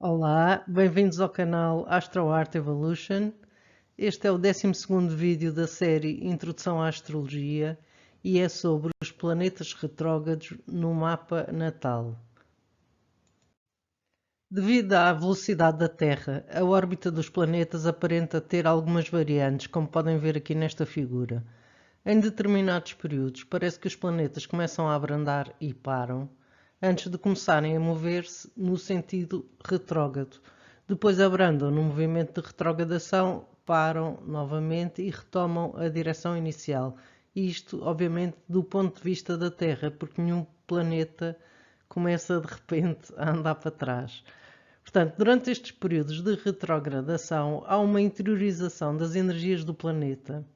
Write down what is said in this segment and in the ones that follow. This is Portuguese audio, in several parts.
Olá, bem-vindos ao canal AstroArt Evolution. Este é o 12º vídeo da série Introdução à Astrologia e é sobre os planetas retrógrados no mapa natal. Devido à velocidade da Terra, a órbita dos planetas aparenta ter algumas variantes, como podem ver aqui nesta figura. Em determinados períodos, parece que os planetas começam a abrandar e param, antes de começarem a mover-se no sentido retrógrado. Depois abrandam no movimento de retrogradação, param novamente e retomam a direção inicial. Isto, obviamente, do ponto de vista da Terra, porque nenhum planeta começa de repente a andar para trás. Portanto, durante estes períodos de retrogradação, há uma interiorização das energias do planeta.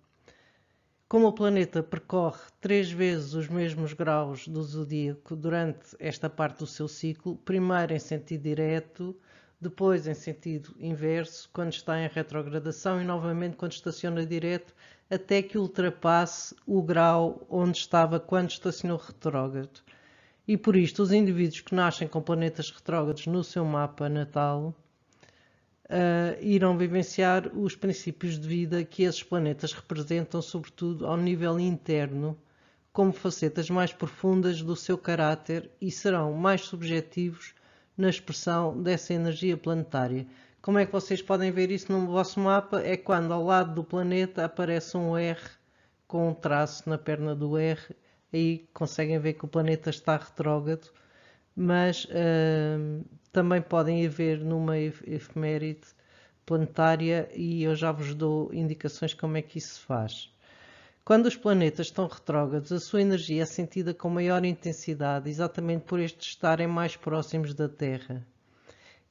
Como o planeta percorre 3 vezes os mesmos graus do zodíaco durante esta parte do seu ciclo, primeiro em sentido direto, depois em sentido inverso, quando está em retrogradação e novamente quando estaciona direto, até que ultrapasse o grau onde estava quando estacionou retrógrado. E por isto, os indivíduos que nascem com planetas retrógrados no seu mapa natal irão vivenciar os princípios de vida que esses planetas representam, sobretudo ao nível interno, como facetas mais profundas do seu caráter e serão mais subjetivos na expressão dessa energia planetária. Como é que vocês podem ver isso no vosso mapa? É quando ao lado do planeta aparece um R com um traço na perna do R, aí conseguem ver que o planeta está retrógrado, mas também podem haver numa efeméride planetária e eu já vos dou indicações como é que isso se faz. Quando os planetas estão retrógrados, a sua energia é sentida com maior intensidade, exatamente por estes estarem mais próximos da Terra.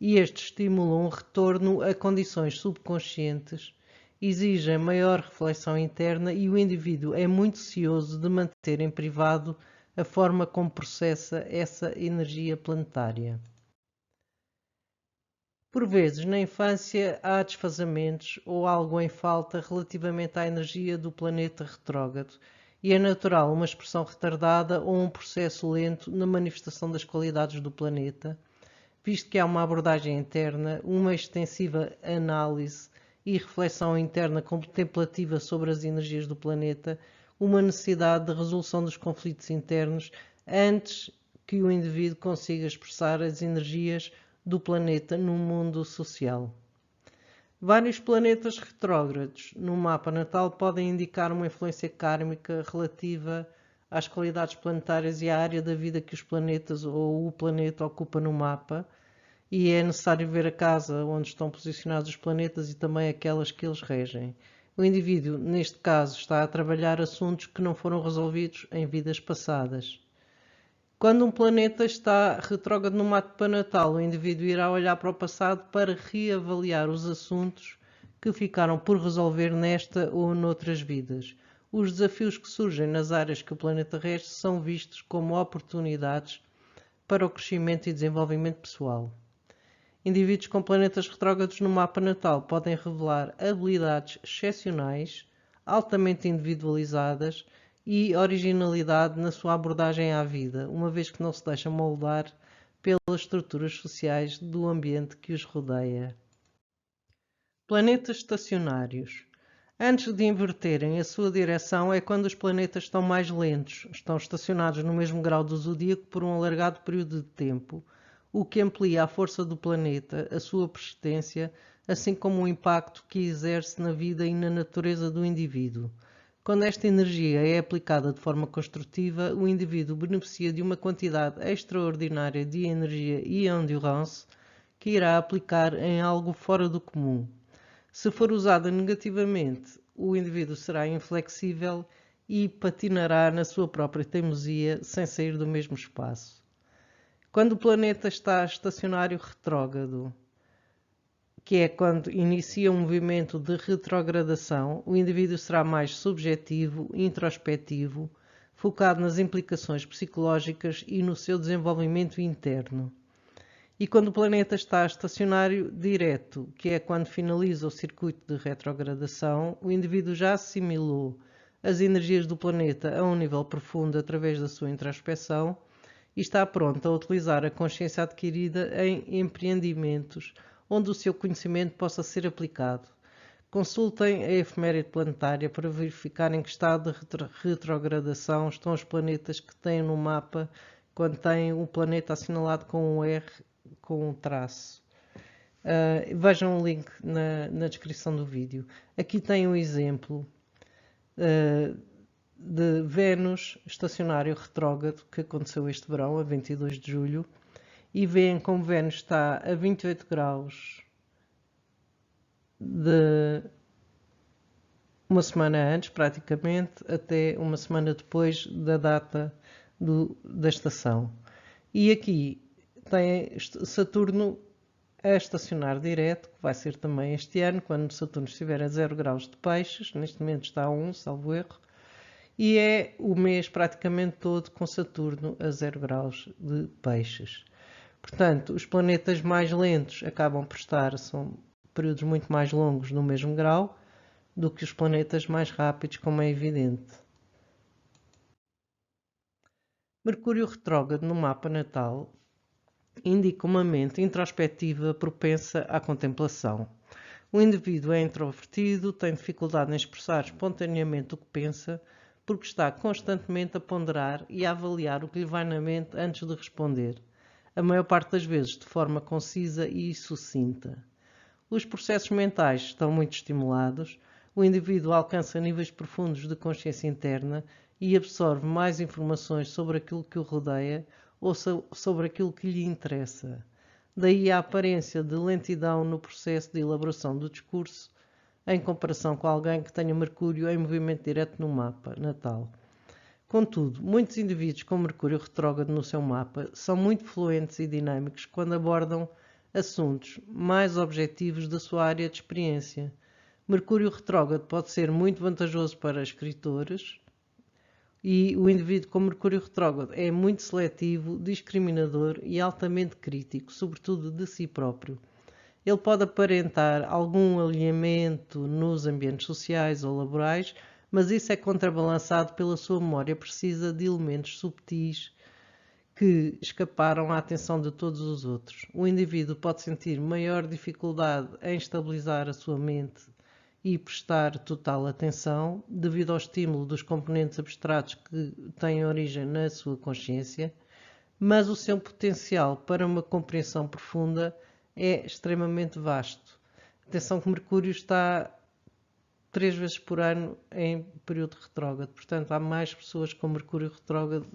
E estes estimulam um retorno a condições subconscientes, exigem maior reflexão interna e o indivíduo é muito cioso de manter em privado a forma como processa essa energia planetária. Por vezes, na infância, há desfazamentos ou algo em falta relativamente à energia do planeta retrógrado, e é natural uma expressão retardada ou um processo lento na manifestação das qualidades do planeta, visto que há uma abordagem interna, uma extensiva análise e reflexão interna contemplativa sobre as energias do planeta, uma necessidade de resolução dos conflitos internos antes que o indivíduo consiga expressar as energias do planeta no mundo social. Vários planetas retrógrados no mapa natal podem indicar uma influência kármica relativa às qualidades planetárias e à área da vida que os planetas ou o planeta ocupa no mapa, e é necessário ver a casa onde estão posicionados os planetas e também aquelas que eles regem. O indivíduo, neste caso, está a trabalhar assuntos que não foram resolvidos em vidas passadas. Quando um planeta está retrógrado no mapa natal, o indivíduo irá olhar para o passado para reavaliar os assuntos que ficaram por resolver nesta ou noutras vidas. Os desafios que surgem nas áreas que o planeta rege são vistos como oportunidades para o crescimento e desenvolvimento pessoal. Indivíduos com planetas retrógrados no mapa natal podem revelar habilidades excepcionais, altamente individualizadas e originalidade na sua abordagem à vida, uma vez que não se deixam moldar pelas estruturas sociais do ambiente que os rodeia. Planetas estacionários. Antes de inverterem a sua direção é quando os planetas estão mais lentos, estão estacionados no mesmo grau do zodíaco por um alargado período de tempo, o que amplia a força do planeta, a sua persistência, assim como o impacto que exerce na vida e na natureza do indivíduo. Quando esta energia é aplicada de forma construtiva, o indivíduo beneficia de uma quantidade extraordinária de energia e endurance que irá aplicar em algo fora do comum. Se for usada negativamente, o indivíduo será inflexível e patinará na sua própria teimosia sem sair do mesmo espaço. Quando o planeta está estacionário retrógrado, que é quando inicia um movimento de retrogradação, o indivíduo será mais subjetivo, introspectivo, focado nas implicações psicológicas e no seu desenvolvimento interno. E quando o planeta está estacionário direto, que é quando finaliza o circuito de retrogradação, o indivíduo já assimilou as energias do planeta a um nível profundo através da sua introspecção e está pronto a utilizar a consciência adquirida em empreendimentos onde o seu conhecimento possa ser aplicado. Consultem a efeméride planetária para verificar em que estado de retrogradação estão os planetas que têm no mapa quando têm um planeta assinalado com um R com um traço. Vejam o link na descrição do vídeo. Aqui tem um exemplo de Vênus estacionário retrógrado que aconteceu este verão, a 22 de julho, e veem como Vênus está a 28 graus de uma semana antes, praticamente, até uma semana depois da data da estação. E aqui tem Saturno a estacionar direto, que vai ser também este ano, quando Saturno estiver a 0 graus de peixes, neste momento está a 1, salvo erro, e é o mês praticamente todo com Saturno a 0 graus de peixes. Portanto, os planetas mais lentos acabam por estar, são períodos muito mais longos no mesmo grau, do que os planetas mais rápidos, como é evidente. Mercúrio retrógrado no mapa natal indica uma mente introspectiva propensa à contemplação. O indivíduo é introvertido, tem dificuldade em expressar espontaneamente o que pensa, porque está constantemente a ponderar e a avaliar o que lhe vai na mente antes de responder, a maior parte das vezes de forma concisa e sucinta. Os processos mentais estão muito estimulados, o indivíduo alcança níveis profundos de consciência interna e absorve mais informações sobre aquilo que o rodeia ou sobre aquilo que lhe interessa. Daí a aparência de lentidão no processo de elaboração do discurso, em comparação com alguém que tenha Mercúrio em movimento direto no mapa natal. Contudo, muitos indivíduos com Mercúrio retrógrado no seu mapa são muito fluentes e dinâmicos quando abordam assuntos mais objetivos da sua área de experiência. Mercúrio retrógrado pode ser muito vantajoso para escritores e o indivíduo com Mercúrio retrógrado é muito seletivo, discriminador e altamente crítico, sobretudo de si próprio. Ele pode aparentar algum alinhamento nos ambientes sociais ou laborais, mas isso é contrabalançado pela sua memória precisa de elementos subtis que escaparam à atenção de todos os outros. O indivíduo pode sentir maior dificuldade em estabilizar a sua mente e prestar total atenção devido ao estímulo dos componentes abstratos que têm origem na sua consciência, mas o seu potencial para uma compreensão profunda é extremamente vasto. Atenção que Mercúrio está 3 vezes por ano em período retrógrado, portanto há mais pessoas com Mercúrio retrógrado,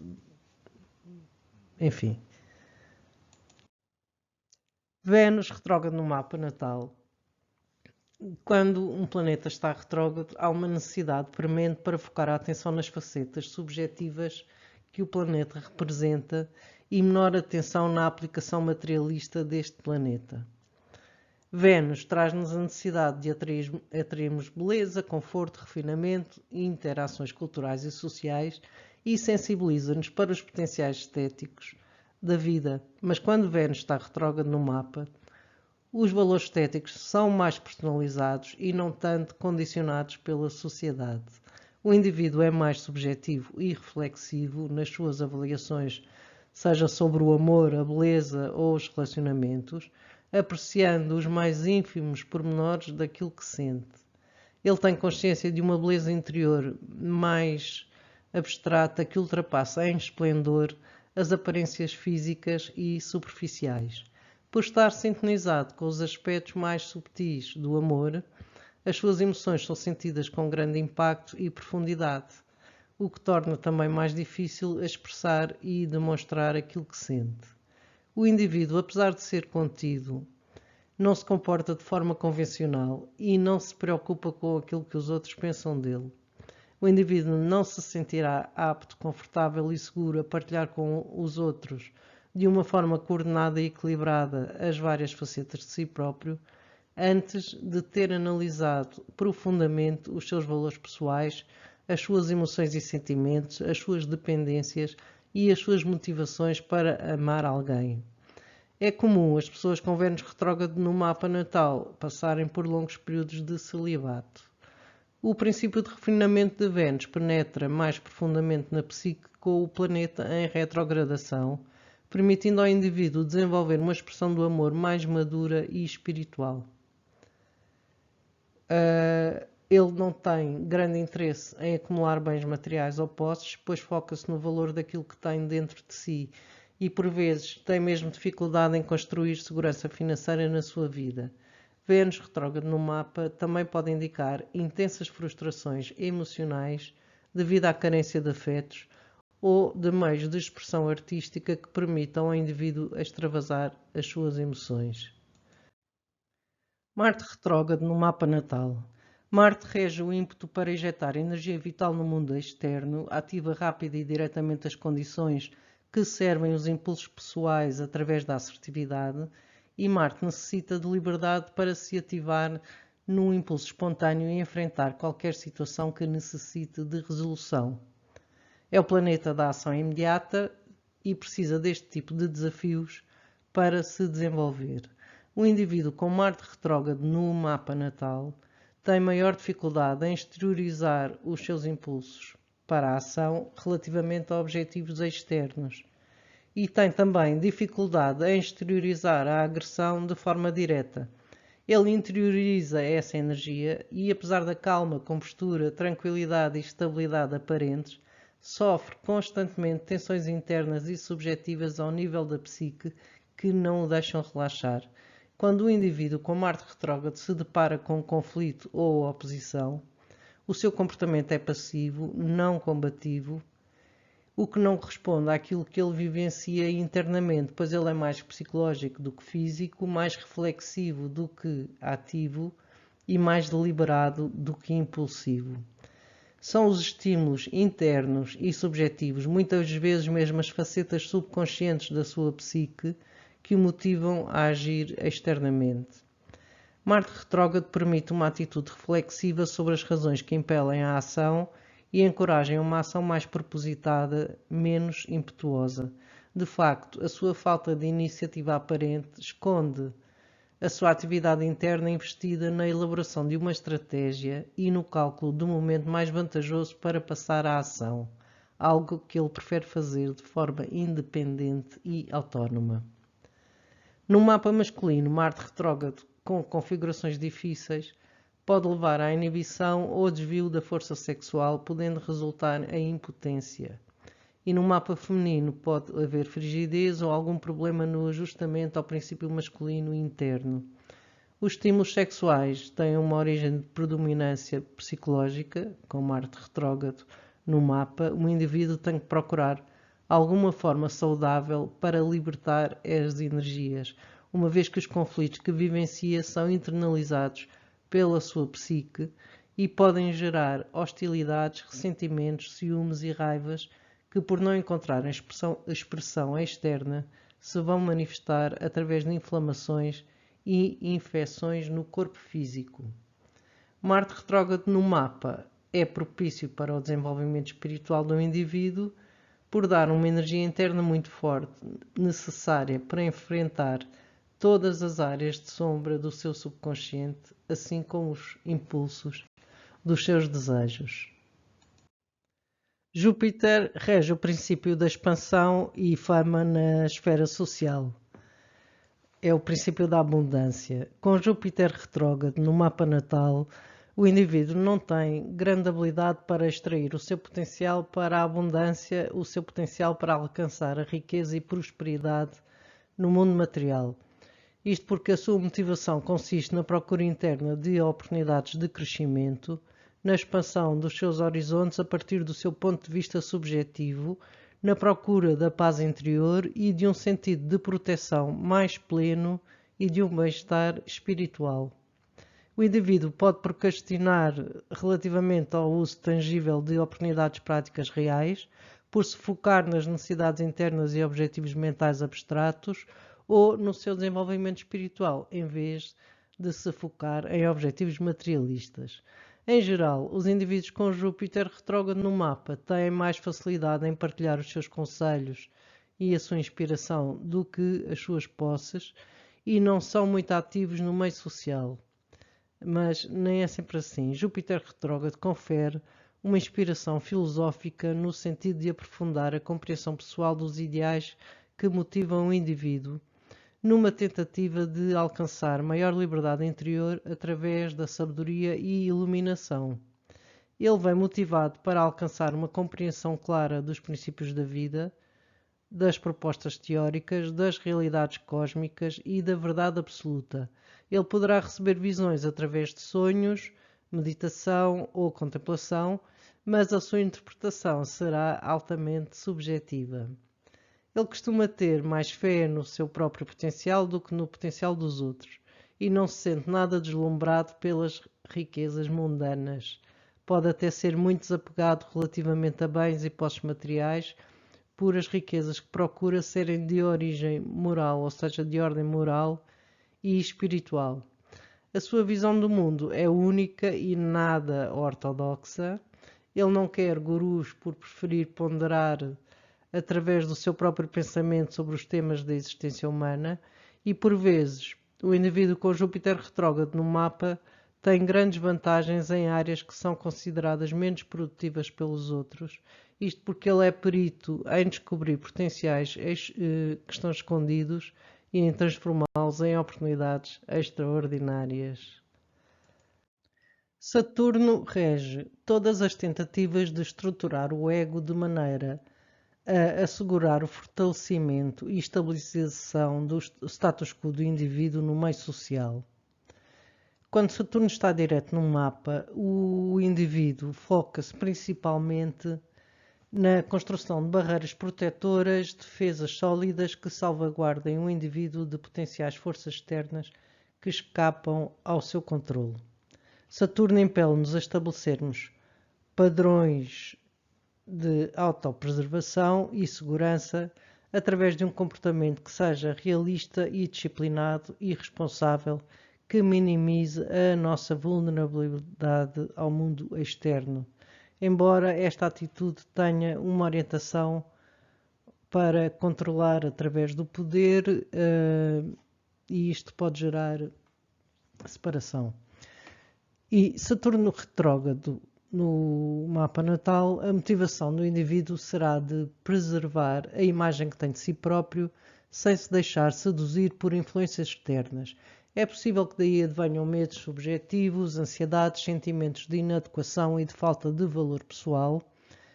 enfim. Vênus retrógrado no mapa natal. Quando um planeta está retrógrado, há uma necessidade premente para focar a atenção nas facetas subjetivas que o planeta representa e menor atenção na aplicação materialista deste planeta. Vênus traz-nos a necessidade de atrairmos beleza, conforto, refinamento e interações culturais e sociais e sensibiliza-nos para os potenciais estéticos da vida. Mas quando Vênus está retrógrado no mapa, os valores estéticos são mais personalizados e não tanto condicionados pela sociedade. O indivíduo é mais subjetivo e reflexivo nas suas avaliações, seja sobre o amor, a beleza ou os relacionamentos, apreciando os mais ínfimos pormenores daquilo que sente. Ele tem consciência de uma beleza interior mais abstrata que ultrapassa em esplendor as aparências físicas e superficiais. Por estar sintonizado com os aspectos mais subtis do amor, as suas emoções são sentidas com grande impacto e profundidade, o que torna também mais difícil expressar e demonstrar aquilo que sente. O indivíduo, apesar de ser contido, não se comporta de forma convencional e não se preocupa com aquilo que os outros pensam dele. O indivíduo não se sentirá apto, confortável e seguro a partilhar com os outros de uma forma coordenada e equilibrada as várias facetas de si próprio, antes de ter analisado profundamente os seus valores pessoais, as suas emoções e sentimentos, as suas dependências e as suas motivações para amar alguém. É comum as pessoas com Vênus retrógrado no mapa natal passarem por longos períodos de celibato. O princípio de refinamento de Vênus penetra mais profundamente na psique com o planeta em retrogradação, permitindo ao indivíduo desenvolver uma expressão do amor mais madura e espiritual. Ele não tem grande interesse em acumular bens materiais ou posses, pois foca-se no valor daquilo que tem dentro de si e, por vezes, tem mesmo dificuldade em construir segurança financeira na sua vida. Vênus retrógrado no mapa também pode indicar intensas frustrações emocionais devido à carência de afetos ou de meios de expressão artística que permitam ao indivíduo extravasar as suas emoções. Marte retrógrado no mapa natal. Marte rege o ímpeto para injetar energia vital no mundo externo, ativa rápida e diretamente as condições que servem os impulsos pessoais através da assertividade, e Marte necessita de liberdade para se ativar num impulso espontâneo e enfrentar qualquer situação que necessite de resolução. É o planeta da ação imediata e precisa deste tipo de desafios para se desenvolver. O indivíduo com Marte retrógrado no mapa natal tem maior dificuldade em exteriorizar os seus impulsos para a ação relativamente a objetivos externos e tem também dificuldade em exteriorizar a agressão de forma direta. Ele interioriza essa energia e, apesar da calma, compostura, tranquilidade e estabilidade aparentes, sofre constantemente tensões internas e subjetivas ao nível da psique que não o deixam relaxar. Quando o indivíduo com Marte retrógrado se depara com um conflito ou oposição, o seu comportamento é passivo, não combativo, o que não corresponde àquilo que ele vivencia internamente, pois ele é mais psicológico do que físico, mais reflexivo do que ativo e mais deliberado do que impulsivo. São os estímulos internos e subjetivos, muitas vezes mesmo as facetas subconscientes da sua psique, que o motivam a agir externamente. Marte retrógrado permite uma atitude reflexiva sobre as razões que impelem a ação e encorajam uma ação mais propositada, menos impetuosa. De facto, a sua falta de iniciativa aparente esconde a sua atividade interna investida na elaboração de uma estratégia e no cálculo do momento mais vantajoso para passar à ação, algo que ele prefere fazer de forma independente e autónoma. No mapa masculino, Marte retrógrado com configurações difíceis pode levar à inibição ou desvio da força sexual, podendo resultar em impotência. E no mapa feminino pode haver frigidez ou algum problema no ajustamento ao princípio masculino interno. Os estímulos sexuais têm uma origem de predominância psicológica, com Marte retrógrado no mapa. O indivíduo tem que procurar alguma forma saudável para libertar as energias, uma vez que os conflitos que vivencia são internalizados pela sua psique e podem gerar hostilidades, ressentimentos, ciúmes e raivas que, por não encontrarem expressão externa, se vão manifestar através de inflamações e infecções no corpo físico. Marte retrógrado no mapa é propício para o desenvolvimento espiritual do indivíduo por dar uma energia interna muito forte, necessária para enfrentar todas as áreas de sombra do seu subconsciente, assim como os impulsos dos seus desejos. Júpiter rege o princípio da expansão e fama na esfera social. É o princípio da abundância. Com Júpiter retrógrado no mapa natal, o indivíduo não tem grande habilidade para extrair o seu potencial para a abundância, o seu potencial para alcançar a riqueza e prosperidade no mundo material. Isto porque a sua motivação consiste na procura interna de oportunidades de crescimento, na expansão dos seus horizontes a partir do seu ponto de vista subjetivo, na procura da paz interior e de um sentido de proteção mais pleno e de um bem-estar espiritual. O indivíduo pode procrastinar relativamente ao uso tangível de oportunidades práticas reais, por se focar nas necessidades internas e objetivos mentais abstratos, ou no seu desenvolvimento espiritual, em vez de se focar em objetivos materialistas. Em geral, os indivíduos com Júpiter retrógrado no mapa têm mais facilidade em partilhar os seus conselhos e a sua inspiração do que as suas posses e não são muito ativos no meio social. mas nem é sempre assim. Júpiter retrógrado confere uma inspiração filosófica no sentido de aprofundar a compreensão pessoal dos ideais que motivam o indivíduo, numa tentativa de alcançar maior liberdade interior através da sabedoria e iluminação. Ele vem motivado para alcançar uma compreensão clara dos princípios da vida, das propostas teóricas, das realidades cósmicas e da verdade absoluta. Ele poderá receber visões através de sonhos, meditação ou contemplação, mas a sua interpretação será altamente subjetiva. Ele costuma ter mais fé no seu próprio potencial do que no potencial dos outros e não se sente nada deslumbrado pelas riquezas mundanas. Pode até ser muito desapegado relativamente a bens e posses materiais por as riquezas que procura serem de origem moral, ou seja, de ordem moral e espiritual. A sua visão do mundo é única e nada ortodoxa. Ele não quer gurus por preferir ponderar através do seu próprio pensamento sobre os temas da existência humana e, por vezes, o indivíduo com Júpiter retrógrado no mapa tem grandes vantagens em áreas que são consideradas menos produtivas pelos outros, isto porque ele é perito em descobrir potenciais que estão escondidos e em transformá-los em oportunidades extraordinárias. Saturno rege todas as tentativas de estruturar o ego de maneira a assegurar o fortalecimento e estabilização do status quo do indivíduo no meio social. Quando Saturno está direto no mapa, o indivíduo foca-se principalmente na construção de barreiras protetoras, defesas sólidas que salvaguardem o indivíduo de potenciais forças externas que escapam ao seu controle. Saturno impele-nos a estabelecermos padrões de autopreservação e segurança através de um comportamento que seja realista e disciplinado e responsável, que minimize a nossa vulnerabilidade ao mundo externo. Embora esta atitude tenha uma orientação para controlar através do poder, e isto pode gerar separação. E Saturno retrógrado no mapa natal, a motivação do indivíduo será de preservar a imagem que tem de si próprio, sem se deixar seduzir por influências externas. É possível que daí advenham medos subjetivos, ansiedades, sentimentos de inadequação e de falta de valor pessoal,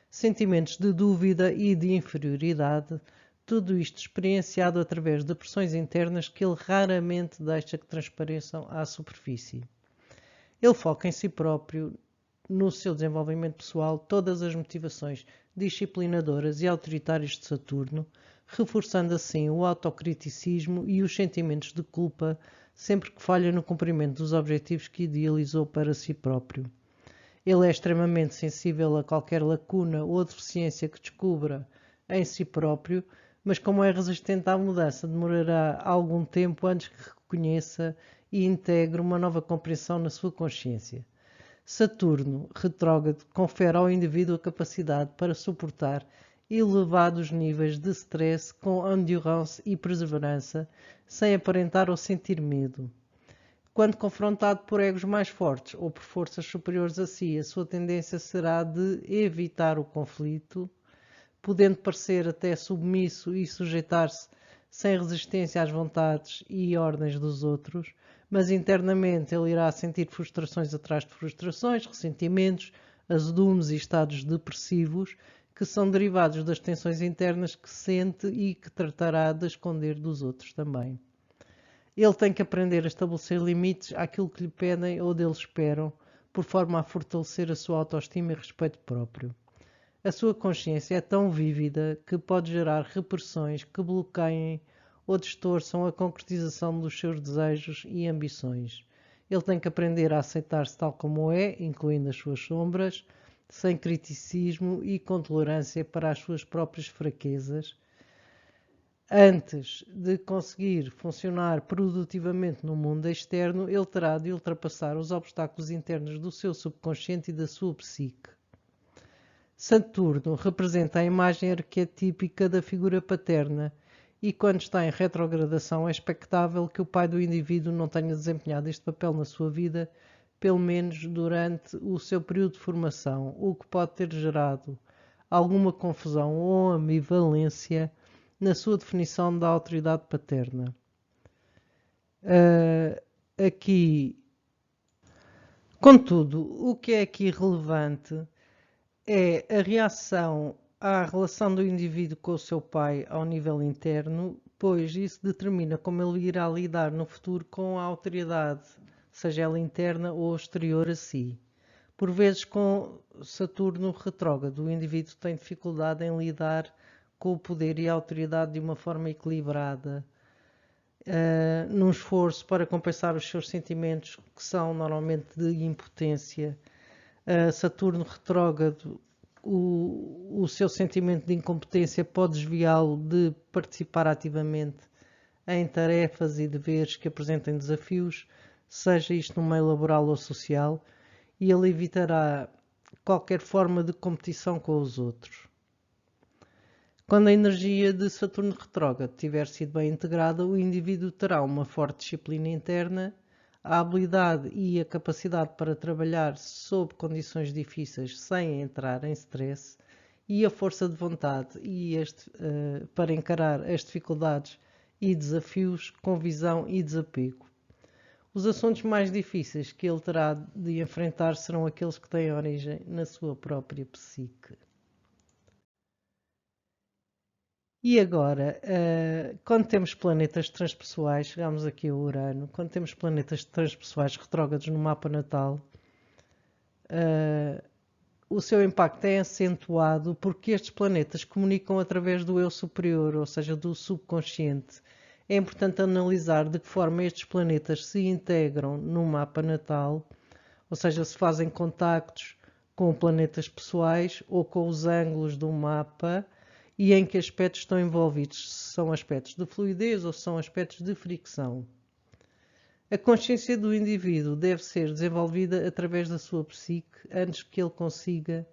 sentimentos de dúvida e de inferioridade, tudo isto experienciado através de pressões internas que ele raramente deixa que transpareçam à superfície. Ele foca em si próprio, no seu desenvolvimento pessoal, todas as motivações disciplinadoras e autoritárias de Saturno, reforçando assim o autocriticismo e os sentimentos de culpa sempre que falha no cumprimento dos objetivos que idealizou para si próprio. Ele é extremamente sensível a qualquer lacuna ou deficiência que descubra em si próprio, mas como é resistente à mudança, demorará algum tempo antes que reconheça e integre uma nova compreensão na sua consciência. Saturno retrógrado confere ao indivíduo a capacidade para suportar elevados níveis de stress com endurance e perseverança, sem aparentar ou sentir medo. Quando confrontado por egos mais fortes ou por forças superiores a si, a sua tendência será de evitar o conflito, podendo parecer até submisso e sujeitar-se sem resistência às vontades e ordens dos outros, mas internamente ele irá sentir frustrações atrás de frustrações, ressentimentos, azedumes e estados depressivos que são derivados das tensões internas que sente e que tratará de esconder dos outros também. Ele tem que aprender a estabelecer limites àquilo que lhe pedem ou dele esperam, por forma a fortalecer a sua autoestima e respeito próprio. A sua consciência é tão vívida que pode gerar repressões que bloqueiem ou distorçam a concretização dos seus desejos e ambições. Ele tem que aprender a aceitar-se tal como é, incluindo as suas sombras, sem criticismo e com tolerância para as suas próprias fraquezas. Antes de conseguir funcionar produtivamente no mundo externo, ele terá de ultrapassar os obstáculos internos do seu subconsciente e da sua psique. Saturno representa a imagem arquetípica da figura paterna e quando está em retrogradação é expectável que o pai do indivíduo não tenha desempenhado este papel na sua vida, pelo menos durante o seu período de formação, o que pode ter gerado alguma confusão ou ambivalência na sua definição da autoridade paterna. Aqui, contudo, o que é aqui relevante é a reação à relação do indivíduo com o seu pai ao nível interno, pois isso determina como ele irá lidar no futuro com a autoridade, seja ela interna ou exterior a si. Por vezes, com Saturno retrógrado, o indivíduo tem dificuldade em lidar com o poder e a autoridade de uma forma equilibrada, num esforço para compensar os seus sentimentos, que são normalmente de impotência. Saturno retrógrado, o seu sentimento de incompetência pode desviá-lo de participar ativamente em tarefas e deveres que apresentem desafios, seja isto no meio laboral ou social, e ele evitará qualquer forma de competição com os outros. Quando a energia de Saturno retrógrado tiver sido bem integrada, o indivíduo terá uma forte disciplina interna, a habilidade e a capacidade para trabalhar sob condições difíceis sem entrar em stress e a força de vontade para encarar as dificuldades e desafios com visão e desapego. Os assuntos mais difíceis que ele terá de enfrentar serão aqueles que têm origem na sua própria psique. E agora, quando temos planetas transpessoais, chegamos aqui a Urano, quando temos planetas transpessoais retrógrados no mapa natal, o seu impacto é acentuado porque estes planetas comunicam através do eu superior, ou seja, do subconsciente. É importante analisar de que forma estes planetas se integram no mapa natal, ou seja, se fazem contactos com planetas pessoais ou com os ângulos do mapa e em que aspectos estão envolvidos, se são aspectos de fluidez ou se são aspectos de fricção. A consciência do indivíduo deve ser desenvolvida através da sua psique antes que ele consiga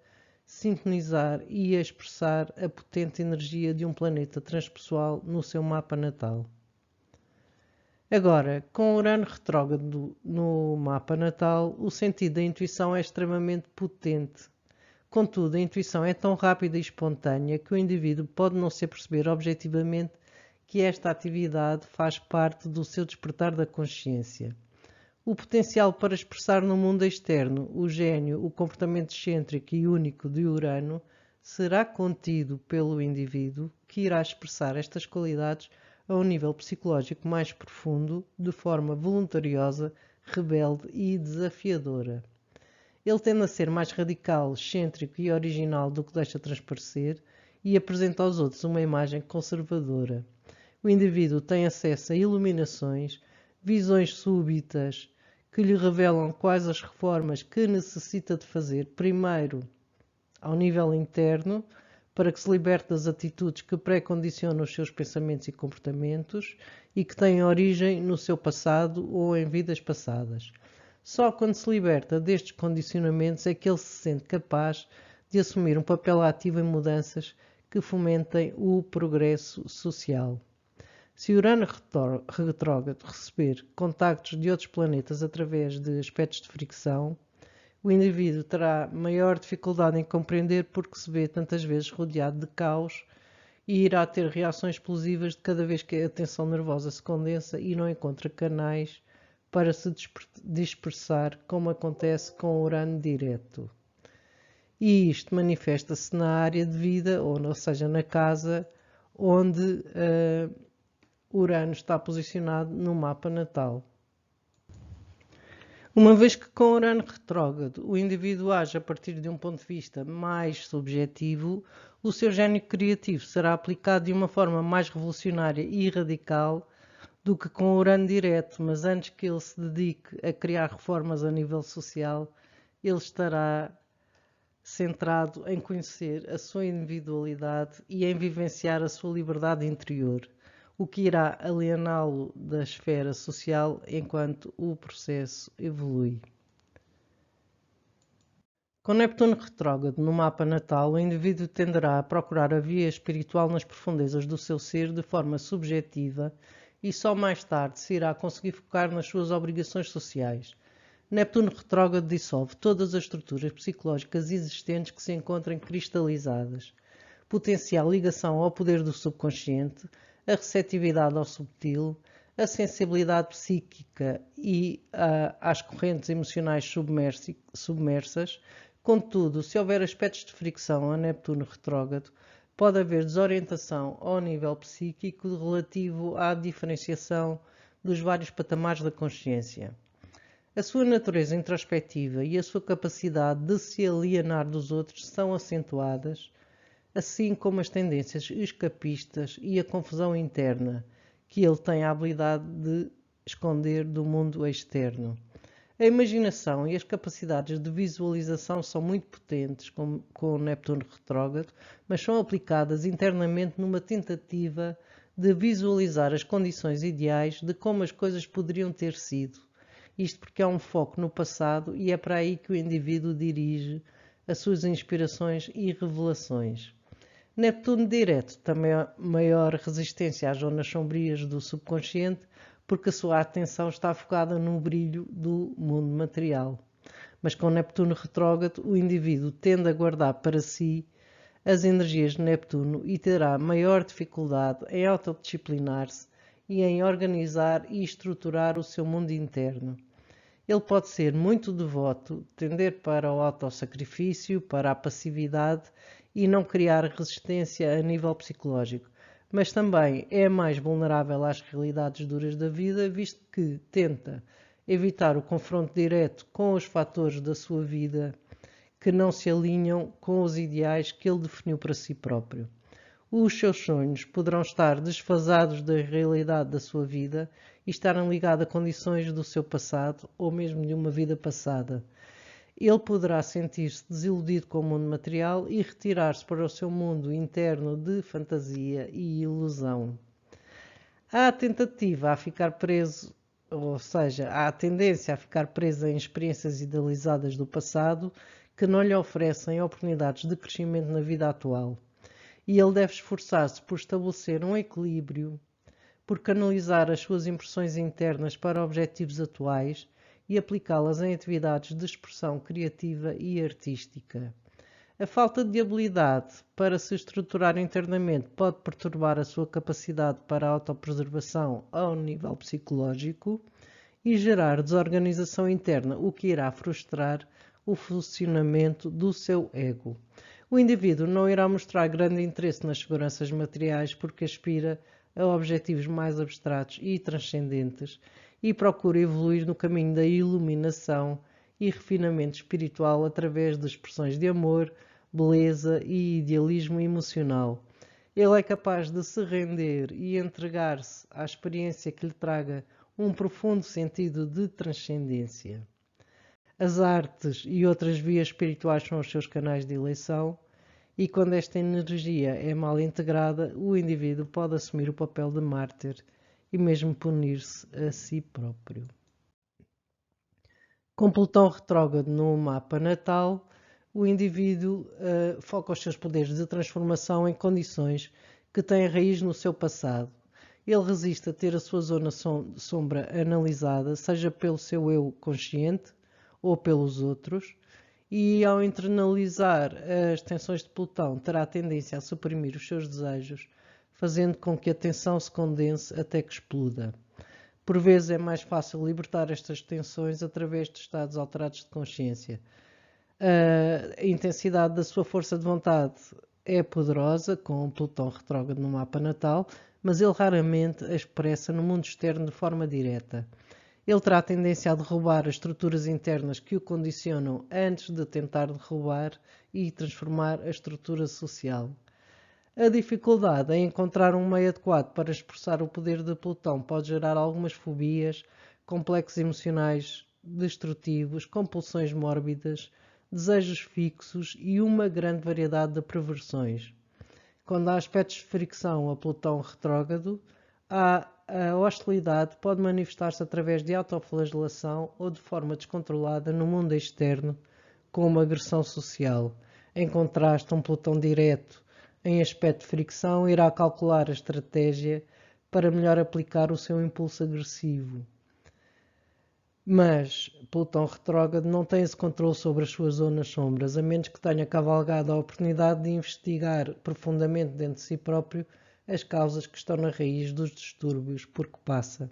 sintonizar e expressar a potente energia de um planeta transpessoal no seu mapa natal. Agora, com Urano retrógrado no mapa natal, o sentido da intuição é extremamente potente. Contudo, a intuição é tão rápida e espontânea que o indivíduo pode não se perceber objetivamente que esta atividade faz parte do seu despertar da consciência. O potencial para expressar no mundo externo o gênio, o comportamento excêntrico e único de Urano será contido pelo indivíduo que irá expressar estas qualidades a um nível psicológico mais profundo, de forma voluntariosa, rebelde e desafiadora. Ele tende a ser mais radical, excêntrico e original do que deixa transparecer e apresenta aos outros uma imagem conservadora. O indivíduo tem acesso a iluminações, visões súbitas que lhe revelam quais as reformas que necessita de fazer, primeiro ao nível interno, para que se liberte das atitudes que pré-condicionam os seus pensamentos e comportamentos e que têm origem no seu passado ou em vidas passadas. Só quando se liberta destes condicionamentos é que ele se sente capaz de assumir um papel ativo em mudanças que fomentem o progresso social. Se Urano retrógrado receber contactos de outros planetas através de aspectos de fricção, o indivíduo terá maior dificuldade em compreender porque se vê tantas vezes rodeado de caos e irá ter reações explosivas de cada vez que a tensão nervosa se condensa e não encontra canais para se dispersar, como acontece com o Urano direto. E isto manifesta-se na área de vida, ou seja, na casa onde Urano está posicionado no mapa natal. Uma vez que com Urano retrógrado o indivíduo age a partir de um ponto de vista mais subjetivo, o seu gênio criativo será aplicado de uma forma mais revolucionária e radical do que com Urano direto, mas antes que ele se dedique a criar reformas a nível social, ele estará centrado em conhecer a sua individualidade e em vivenciar a sua liberdade interior, o que irá aliená-lo da esfera social enquanto o processo evolui. Com Neptuno retrógrado no mapa natal, o indivíduo tenderá a procurar a via espiritual nas profundezas do seu ser de forma subjetiva e só mais tarde se irá conseguir focar nas suas obrigações sociais. Neptuno retrógrado dissolve todas as estruturas psicológicas existentes que se encontrem cristalizadas. Potencia a ligação ao poder do subconsciente, a receptividade ao subtil, a sensibilidade psíquica e às correntes emocionais submersas. Contudo, se houver aspectos de fricção a Neptuno retrógrado, pode haver desorientação ao nível psíquico relativo à diferenciação dos vários patamares da consciência. A sua natureza introspectiva e a sua capacidade de se alienar dos outros são acentuadas, assim como as tendências escapistas e a confusão interna, que ele tem a habilidade de esconder do mundo externo. A imaginação e as capacidades de visualização são muito potentes com o Neptuno retrógrado, mas são aplicadas internamente numa tentativa de visualizar as condições ideais de como as coisas poderiam ter sido. Isto porque há um foco no passado e é para aí que o indivíduo dirige as suas inspirações e revelações. Neptuno direto tem maior resistência às zonas sombrias do subconsciente, porque a sua atenção está focada no brilho do mundo material. Mas com Neptuno retrógrado, o indivíduo tende a guardar para si as energias de Neptuno e terá maior dificuldade em autodisciplinar-se e em organizar e estruturar o seu mundo interno. Ele pode ser muito devoto, tender para o autossacrifício, para a passividade e não criar resistência a nível psicológico, mas também é mais vulnerável às realidades duras da vida, visto que tenta evitar o confronto direto com os fatores da sua vida que não se alinham com os ideais que ele definiu para si próprio. Os seus sonhos poderão estar desfasados da realidade da sua vida e estarem ligados a condições do seu passado ou mesmo de uma vida passada. Ele poderá sentir-se desiludido com o mundo material e retirar-se para o seu mundo interno de fantasia e ilusão. Há a tentativa a ficar preso, ou seja, há a tendência a ficar preso em experiências idealizadas do passado que não lhe oferecem oportunidades de crescimento na vida atual. E ele deve esforçar-se por estabelecer um equilíbrio, por canalizar as suas impressões internas para objetivos atuais e aplicá-las em atividades de expressão criativa e artística. A falta de habilidade para se estruturar internamente pode perturbar a sua capacidade para a autopreservação ao nível psicológico e gerar desorganização interna, o que irá frustrar o funcionamento do seu ego. O indivíduo não irá mostrar grande interesse nas seguranças materiais porque aspira a objetivos mais abstratos e transcendentes e procura evoluir no caminho da iluminação e refinamento espiritual através de expressões de amor, beleza e idealismo emocional. Ele é capaz de se render e entregar-se à experiência que lhe traga um profundo sentido de transcendência. As artes e outras vias espirituais são os seus canais de eleição, e quando esta energia é mal integrada, o indivíduo pode assumir o papel de mártir e mesmo punir-se a si próprio. Com Plutão retrógrado no mapa natal, o indivíduo foca os seus poderes de transformação em condições que têm raiz no seu passado. Ele resiste a ter a sua zona sombra analisada, seja pelo seu eu consciente ou pelos outros, e ao internalizar as tensões de Plutão, terá tendência a suprimir os seus desejos, fazendo com que a tensão se condense até que exploda. Por vezes é mais fácil libertar estas tensões através de estados alterados de consciência. A intensidade da sua força de vontade é poderosa, com Plutão retrógrado no mapa natal, mas ele raramente a expressa no mundo externo de forma direta. Ele terá tendência a derrubar as estruturas internas que o condicionam antes de tentar derrubar e transformar a estrutura social. A dificuldade em encontrar um meio adequado para expressar o poder de Plutão pode gerar algumas fobias, complexos emocionais destrutivos, compulsões mórbidas, desejos fixos e uma grande variedade de perversões. Quando há aspectos de fricção a Plutão retrógrado, a hostilidade pode manifestar-se através de autoflagelação ou de forma descontrolada no mundo externo, com uma agressão social. Em contraste, um Plutão direto em aspecto de fricção irá calcular a estratégia para melhor aplicar o seu impulso agressivo. Mas Plutão retrógrado não tem esse controle sobre as suas zonas sombras, a menos que tenha cavalgado a oportunidade de investigar profundamente dentro de si próprio as causas que estão na raiz dos distúrbios por que passa.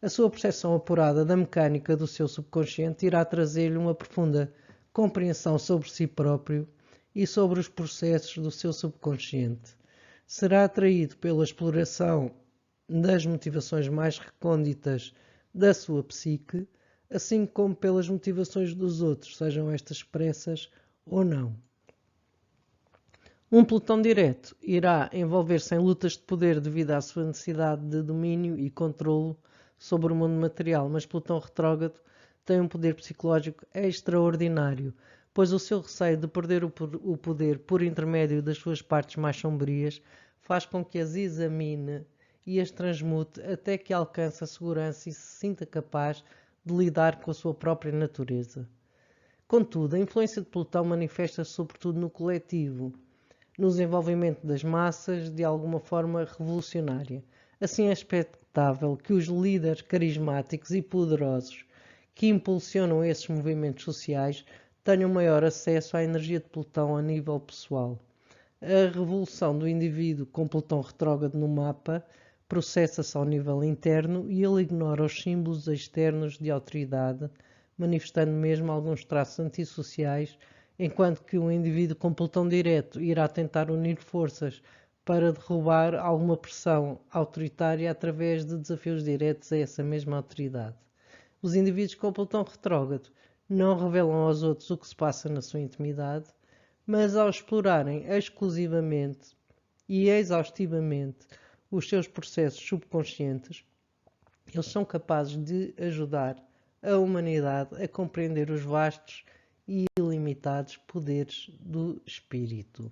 A sua percepção apurada da mecânica do seu subconsciente irá trazer-lhe uma profunda compreensão sobre si próprio e sobre os processos do seu subconsciente. Será atraído pela exploração das motivações mais recônditas da sua psique, assim como pelas motivações dos outros, sejam estas expressas ou não. Um Plutão direto irá envolver-se em lutas de poder devido à sua necessidade de domínio e controlo sobre o mundo material, mas Plutão retrógrado tem um poder psicológico extraordinário, pois o seu receio de perder o poder por intermédio das suas partes mais sombrias faz com que as examine e as transmute até que alcance a segurança e se sinta capaz de lidar com a sua própria natureza. Contudo, a influência de Plutão manifesta-se sobretudo no coletivo, no desenvolvimento das massas de alguma forma revolucionária. Assim é expectável que os líderes carismáticos e poderosos que impulsionam esses movimentos sociais tenham maior acesso à energia de Plutão a nível pessoal. A revolução do indivíduo com Plutão retrógrado no mapa processa-se ao nível interno e ele ignora os símbolos externos de autoridade, manifestando mesmo alguns traços antissociais, enquanto que um indivíduo com Plutão direto irá tentar unir forças para derrubar alguma pressão autoritária através de desafios diretos a essa mesma autoridade. Os indivíduos com Plutão retrógrado não revelam aos outros o que se passa na sua intimidade, mas ao explorarem exclusivamente e exaustivamente os seus processos subconscientes, eles são capazes de ajudar a humanidade a compreender os vastos e ilimitados poderes do espírito.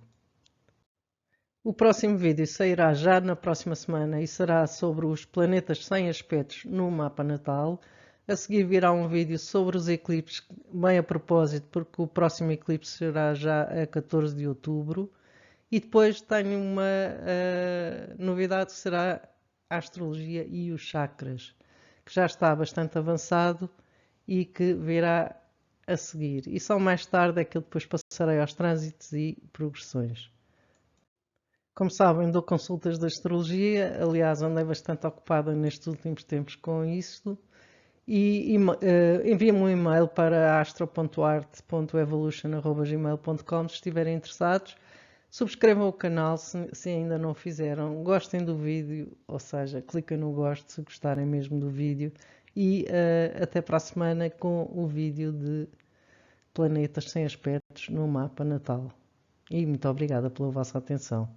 O próximo vídeo sairá já na próxima semana e será sobre os planetas sem aspectos no mapa natal. A seguir virá um vídeo sobre os eclipses, bem a propósito, porque o próximo eclipse será já a 14 de outubro. E depois tenho uma novidade que será a astrologia e os chakras, que já está bastante avançado e que virá a seguir. E só mais tarde é que eu depois passarei aos trânsitos e progressões. Como sabem, dou consultas de astrologia, aliás, andei bastante ocupada nestes últimos tempos com isso. E envia-me um e-mail para astro.art.evolution@gmail.com se estiverem interessados. Subscrevam o canal se ainda não fizeram. Gostem do vídeo, ou seja, cliquem no gosto se gostarem mesmo do vídeo. E até para a semana com o vídeo de planetas sem aspectos no mapa natal. E muito obrigada pela vossa atenção.